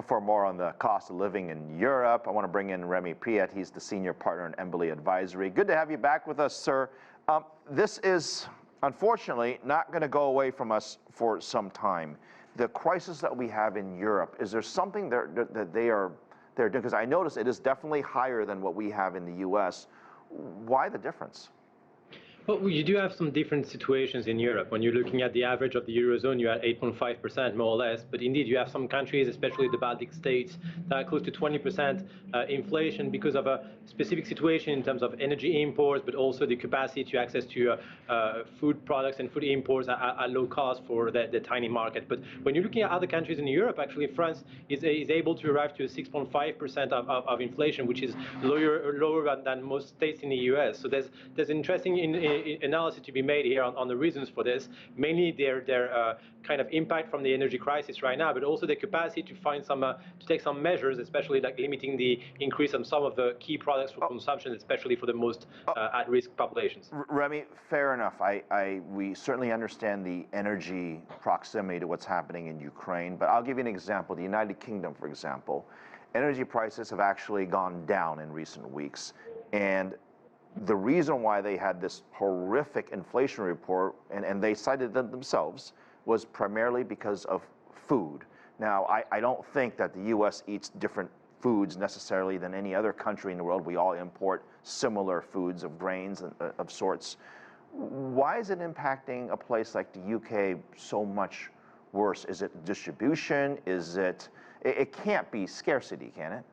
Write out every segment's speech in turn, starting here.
for more on the cost of living in Europe, I want to bring in Remi Piet. He's the senior partner in Embellie Advisory. Good to have you back with us, sir. This is, unfortunately, not going to go away from us for some time. The crisis that we have in Europe, is there something that they're doing? Because I notice it is definitely higher than what we have in the U.S. Why the difference? Well, you do have some different situations in Europe. When you're looking at the average of the Eurozone, you're at 8.5% more or less. But indeed, you have some countries, especially the Baltic states, that are close to 20% inflation because of a specific situation in terms of energy imports, but also the capacity to access to food products and food imports at low cost for the tiny market. But when you're looking at other countries in Europe, actually France is able to arrive to a 6.5% of inflation, which is lower than most states in the US. So there's interesting analysis to be made here on the reasons for this, mainly their kind of impact from the energy crisis right now, but also the capacity to find some to take some measures, especially like limiting the increase of some of the key products for consumption, especially for the most at-risk populations. Remi, fair enough. We certainly understand the energy proximity to what's happening in Ukraine, but I'll give you an example. The United Kingdom, for example, energy prices have actually gone down in recent weeks, and the reason why they had this horrific inflation report, and they cited them themselves, was primarily because of food. Now, I don't think that the U.S. eats different foods necessarily than any other country in the world. We all import similar foods of grains and of sorts. Why is it impacting a place like the UK so much worse? Is it distribution? Is it can't be scarcity, can it?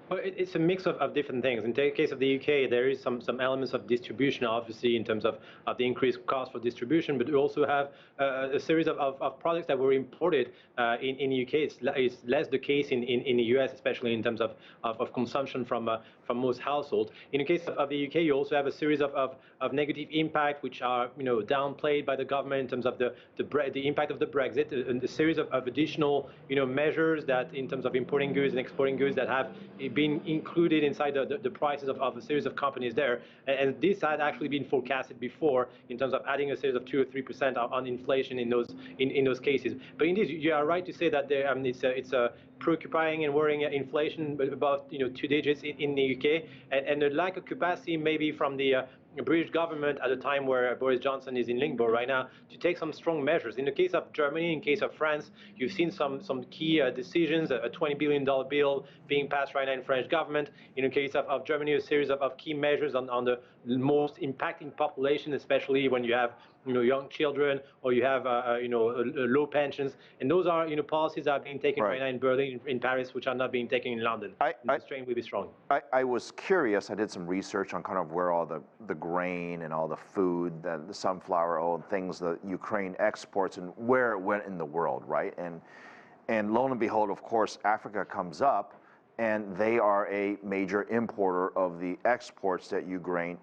Well, it's a mix of different things. In the case of the UK, there is some elements of distribution, obviously, in terms of the increased cost for distribution, but we also have a series of products that were imported in the UK. It's less the case in the US, especially in terms of consumption from most households. In the case of the UK, you also have a series of negative impact, which are downplayed by the government in terms of the impact of the Brexit, and a series of additional measures that, in terms of importing goods and exporting goods, that have been included inside the prices of a series of companies there, and this had actually been forecasted before in terms of adding a series of 2 or 3% on inflation in those cases. But indeed, you are right to say that it's a preoccupying and worrying inflation above 2 digits in the UK, and the lack of capacity maybe from the British government at a time where Boris Johnson is in limbo right now to take some strong measures. In the case of Germany, in case of France, you've seen some key decisions, a $20 billion bill being passed right now in French government. In the case of Germany, a series of key measures on the most impacting population, especially when you have young children or you have low pensions, and those are policies that are being taken right now in Berlin, in Paris, which are not being taken in London. The strain will be strong. I was curious. I did some research on kind of where all the grain and all the food, the sunflower oil and things that Ukraine exports, and where it went in the world, right? And lo and behold, of course, Africa comes up, and they are a major importer of the exports that Ukraine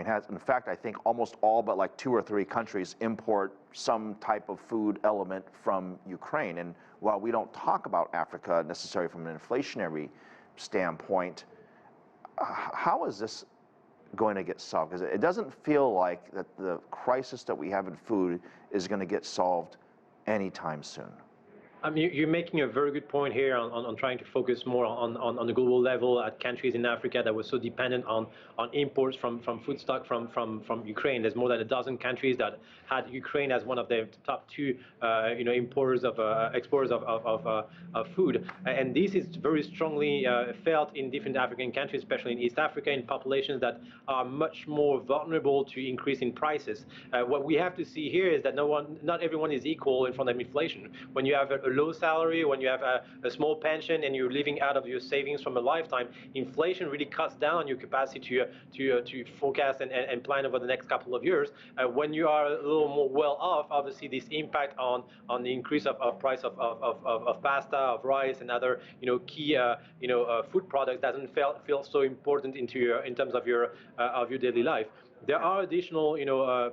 has. In fact, I think almost all but like 2 or 3 countries import some type of food element from Ukraine. And while we don't talk about Africa necessarily from an inflationary standpoint, how is this going to get solved? Because it doesn't feel like that the crisis that we have in food is going to get solved anytime soon. You're making a very good point here on trying to focus more on the global level at countries in Africa that were so dependent on imports from food stock from Ukraine. There's more than a dozen countries that had Ukraine as one of the top 2 importers exporters of food, and this is very strongly felt in different African countries, especially in East Africa, in populations that are much more vulnerable to increase in prices. What we have to see here is that not everyone is equal in front of inflation. When you have a low salary, when you have a small pension and you're living out of your savings from a lifetime, inflation really cuts down on your capacity to forecast and plan over the next couple of years. When you are a little more well off, obviously this impact on the increase of price of pasta, of rice, and other key food products doesn't feel so important in terms of your daily life. There are additional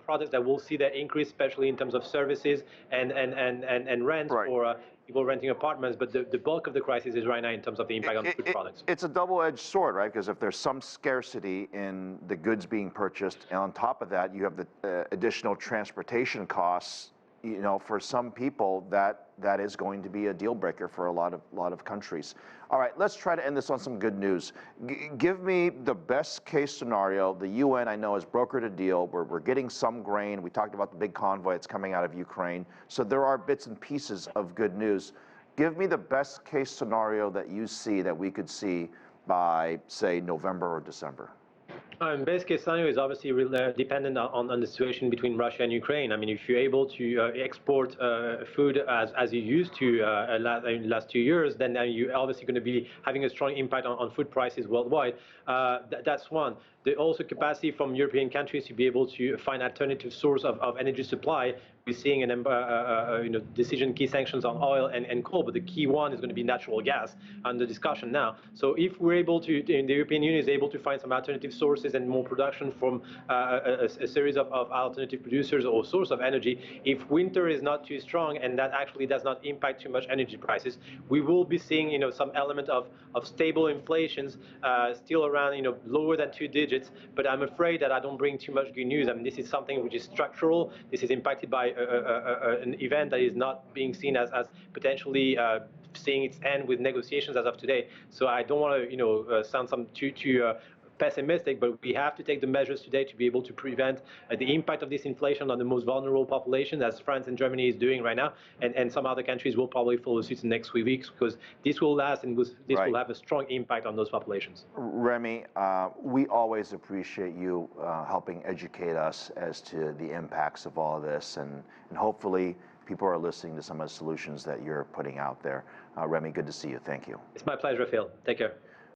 products that will see that increase, especially in terms of services and rent for people renting apartments, but the bulk of the crisis is right now in terms of the impact on food products. It's a double-edged sword, right? Because if there's some scarcity in the goods being purchased, and on top of that you have the additional transportation costs you know, for some people, that is going to be a deal breaker for a lot of countries. All right, let's try to end this on some good news. Give me the best case scenario. The UN, I know, has brokered a deal. We're getting some grain. We talked about the big convoy that's coming out of Ukraine. So there are bits and pieces of good news. Give me the best case scenario that you see that we could see by, say, November or December. Best case scenario is obviously dependent on the situation between Russia and Ukraine. I mean, if you're able to export food as you used to in the last 2 years, then you're obviously going to be having a strong impact on food prices worldwide. That's one. There's also capacity from European countries to be able to find alternative source of energy supply. We're seeing decision key sanctions on oil and coal, but the key one is going to be natural gas under discussion now. So if we're able to, the European Union is able to find some alternative sources and more production from a series of alternative producers or source of energy, if winter is not too strong and that actually does not impact too much energy prices, we will be seeing some element of stable inflations still around lower than 2 digits. But I'm afraid that I don't bring too much good news. I mean, this is something which is structural. This is impacted by an event that is not being seen as potentially seeing its end with negotiations as of today. So I don't want to sound too pessimistic, but we have to take the measures today to be able to prevent the impact of this inflation on the most vulnerable population, as France and Germany is doing right now, and some other countries will probably follow suit in the next few weeks, because this will last and this will have a strong impact on those populations. Remi, we always appreciate you helping educate us as to the impacts of all of this, and hopefully people are listening to some of the solutions that you're putting out there. Remi, good to see you. Thank you. It's my pleasure, Phil. Take care.